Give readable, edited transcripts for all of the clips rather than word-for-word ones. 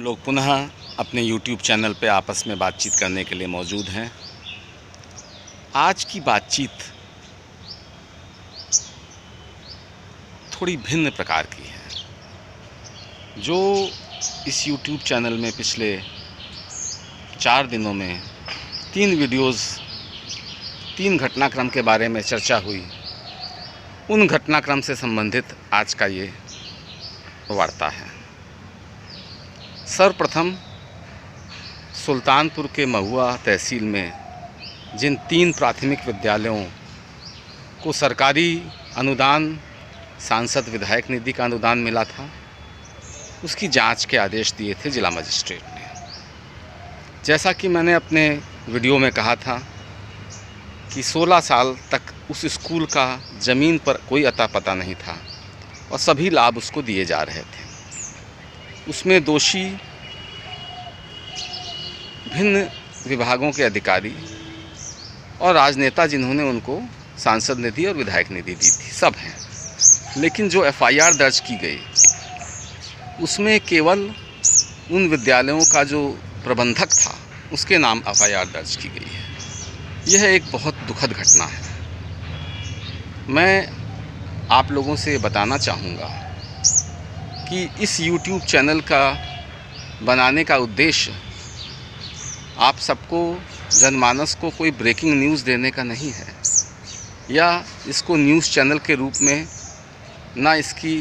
लोग पुनः अपने YouTube चैनल पे आपस में बातचीत करने के लिए मौजूद हैं। आज की बातचीत थोड़ी भिन्न प्रकार की है। जो इस YouTube चैनल में पिछले 4 दिनों में 3 वीडियोज़ 3 घटनाक्रम के बारे में चर्चा हुई, उन घटनाक्रम से संबंधित आज का ये वार्ता है। सर्वप्रथम सुल्तानपुर के महुआ तहसील में जिन 3 प्राथमिक विद्यालयों को सरकारी अनुदान, सांसद विधायक निधि का अनुदान मिला था, उसकी जांच के आदेश दिए थे जिला मजिस्ट्रेट ने। जैसा कि मैंने अपने वीडियो में कहा था कि 16 साल तक उस स्कूल का ज़मीन पर कोई अता पता नहीं था और सभी लाभ उसको दिए जा रहे थे। उसमें दोषी भिन्न विभागों के अधिकारी और राजनेता जिन्होंने उनको सांसद निधि और विधायक निधि दी थी, सब हैं। लेकिन जो FIR दर्ज की गई उसमें केवल उन विद्यालयों का जो प्रबंधक था उसके नाम FIR दर्ज की गई है। यह एक बहुत दुखद घटना है। मैं आप लोगों से बताना चाहूँगा कि इस YouTube चैनल का बनाने का उद्देश्य आप सबको, जनमानस को कोई ब्रेकिंग न्यूज़ देने का नहीं है, या इसको न्यूज़ चैनल के रूप में ना इसकी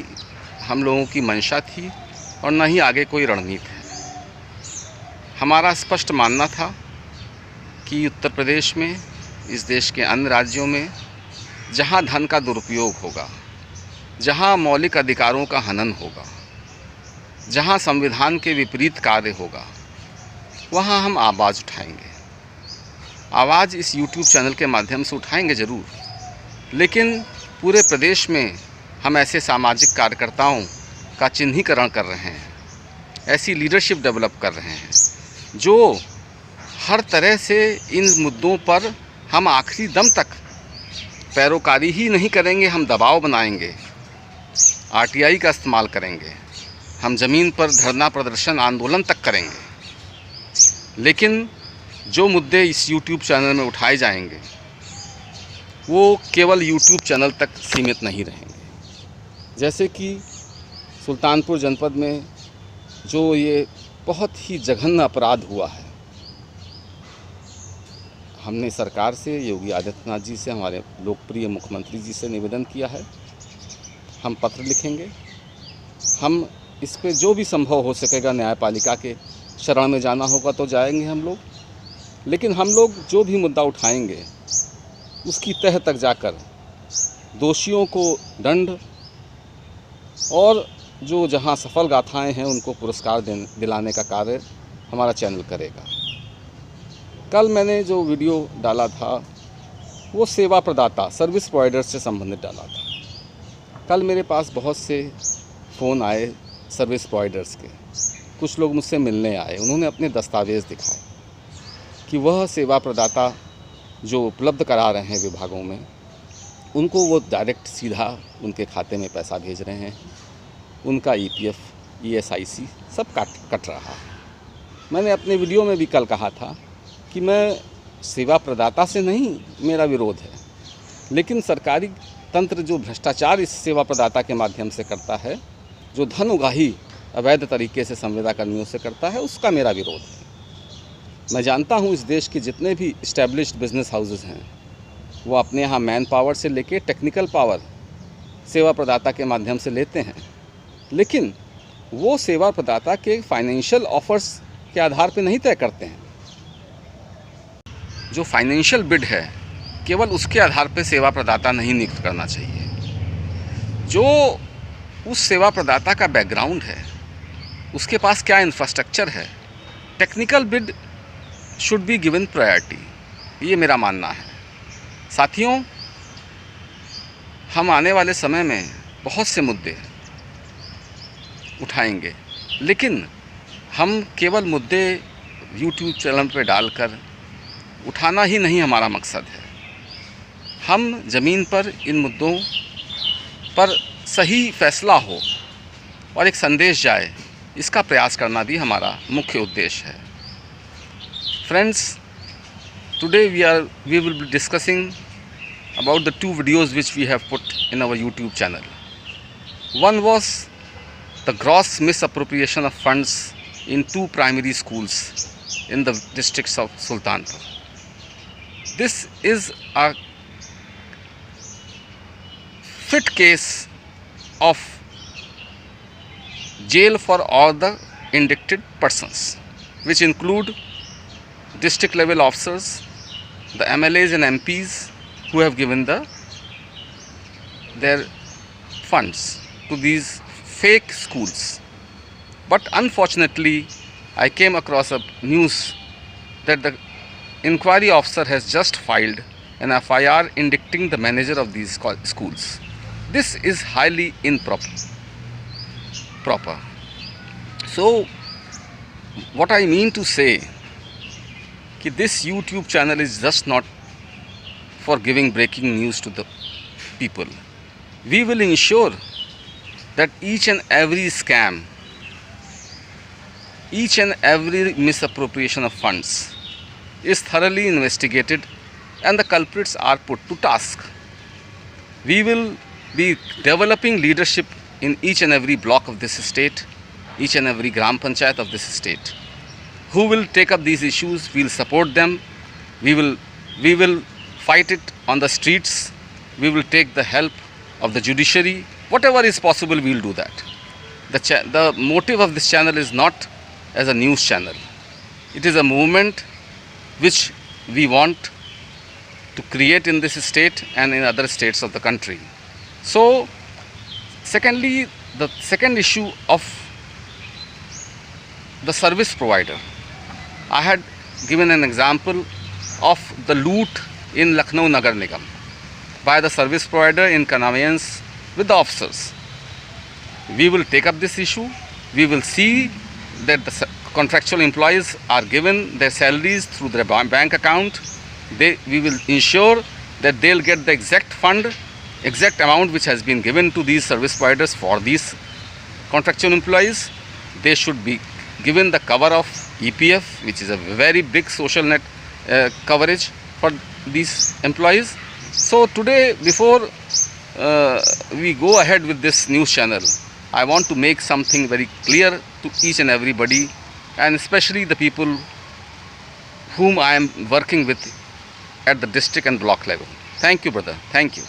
हम लोगों की मंशा थी और ना ही आगे कोई रणनीति है। हमारा स्पष्ट मानना था कि उत्तर प्रदेश में, इस देश के अन्य राज्यों में जहां धन का दुरुपयोग होगा, जहां मौलिक अधिकारों का हनन होगा, जहां संविधान के विपरीत कार्य होगा, वहां हम आवाज़ उठाएंगे। आवाज़ इस YouTube चैनल के माध्यम से उठाएंगे ज़रूर, लेकिन पूरे प्रदेश में हम ऐसे सामाजिक कार्यकर्ताओं का चिन्हीकरण कर रहे हैं, ऐसी लीडरशिप डेवलप कर रहे हैं जो हर तरह से इन मुद्दों पर हम आखिरी दम तक पैरोकारी ही नहीं करेंगे, हम दबाव बनाएंगे, RTI का इस्तेमाल करेंगे, हम ज़मीन पर धरना, प्रदर्शन, आंदोलन तक करेंगे। लेकिन जो मुद्दे इस YouTube चैनल में उठाए जाएंगे वो केवल YouTube चैनल तक सीमित नहीं रहेंगे। जैसे कि सुल्तानपुर जनपद में जो ये बहुत ही जघन्य अपराध हुआ है, हमने सरकार से, योगी आदित्यनाथ जी से, हमारे लोकप्रिय मुख्यमंत्री जी से निवेदन किया है। हम पत्र लिखेंगे, हम इस पे जो भी संभव हो सकेगा न्यायपालिका के शरण में जाना होगा तो जाएंगे हम लोग। लेकिन हम लोग जो भी मुद्दा उठाएंगे उसकी तह तक जाकर दोषियों को दंड और जो जहां सफल गाथाएं हैं उनको पुरस्कार दिलाने का कार्य हमारा चैनल करेगा। कल मैंने जो वीडियो डाला था वो सेवा प्रदाता, सर्विस प्रोवाइडर्स से संबंधित डाला था। कल मेरे पास बहुत से फ़ोन आए सर्विस प्रोवाइडर्स के, कुछ लोग मुझसे मिलने आए, उन्होंने अपने दस्तावेज़ दिखाए कि वह सेवा प्रदाता जो उपलब्ध करा रहे हैं विभागों में, उनको वो डायरेक्ट सीधा उनके खाते में पैसा भेज रहे हैं, उनका EPF, ESIC सब कट रहा है। मैंने अपने वीडियो में भी कल कहा था कि मैं सेवा प्रदाता से नहीं मेरा विरोध है, लेकिन सरकारी तंत्र जो भ्रष्टाचार इस सेवा प्रदाता के माध्यम से करता है, जो धन उगाही अवैध तरीके से संविदा कर्मियों से करता है, उसका मेरा विरोध है। मैं जानता हूँ इस देश के जितने भी इस्टेब्लिश्ड बिजनेस हाउसेस हैं वो अपने यहाँ मैन पावर से लेके टेक्निकल पावर सेवा प्रदाता के माध्यम से लेते हैं, लेकिन वो सेवा प्रदाता के फाइनेंशियल ऑफर्स के आधार पर नहीं तय करते हैं। जो फाइनेंशियल बिड है केवल उसके आधार पर सेवा प्रदाता नहीं नियुक्त करना चाहिए। जो उस सेवा प्रदाता का बैकग्राउंड है, उसके पास क्या इंफ्रास्ट्रक्चर है, technical bid should be given priority, ये मेरा मानना है। साथियों, हम आने वाले समय में बहुत से मुद्दे उठाएंगे, लेकिन हम केवल मुद्दे YouTube चैनल पर डालकर उठाना ही नहीं हमारा मकसद है। हम ज़मीन पर इन मुद्दों पर सही फैसला हो और एक संदेश जाए इसका प्रयास करना भी हमारा मुख्य उद्देश्य है। Friends, today we will be discussing about the two videos which we have put in our YouTube channel. One was the gross misappropriation of funds in two primary schools in the districts of Sultanpur. This is a fit case of jail for all the indicted persons, which include district level officers, the MLAs and MPs who have given their funds to these fake schools. But unfortunately, I came across a news that the inquiry officer has just filed an FIR indicting the manager of these schools. This is highly improper. So, what I mean to say, this YouTube channel is just not for giving breaking news to the people. We will ensure that each and every scam, each and every misappropriation of funds is thoroughly investigated and the culprits are put to task. We will be developing leadership in each and every block of this state, each and every Gram Panchayat of this state. Who will take up these issues? We will support them. We will fight it on the streets. We will take the help of the judiciary. Whatever is possible, we will do that. The motive of this channel is not as a news channel. It is a movement which we want to create in this state and in other states of the country. So, secondly, the second issue of the service provider. I had given an example of the loot in Lucknow Nagar Nigam by the service provider in connivance with the officers. We will take up this issue. We will see that the contractual employees are given their salaries through their bank account. We will ensure that they'll get the exact amount which has been given to these service providers for these contractual employees. They should be given the cover of EPF, which is a very big social net coverage for these employees. So today, before we go ahead with this news channel, I want to make something very clear to each and everybody, and especially the people whom I am working with at the district and block level. Thank you, brother. Thank you.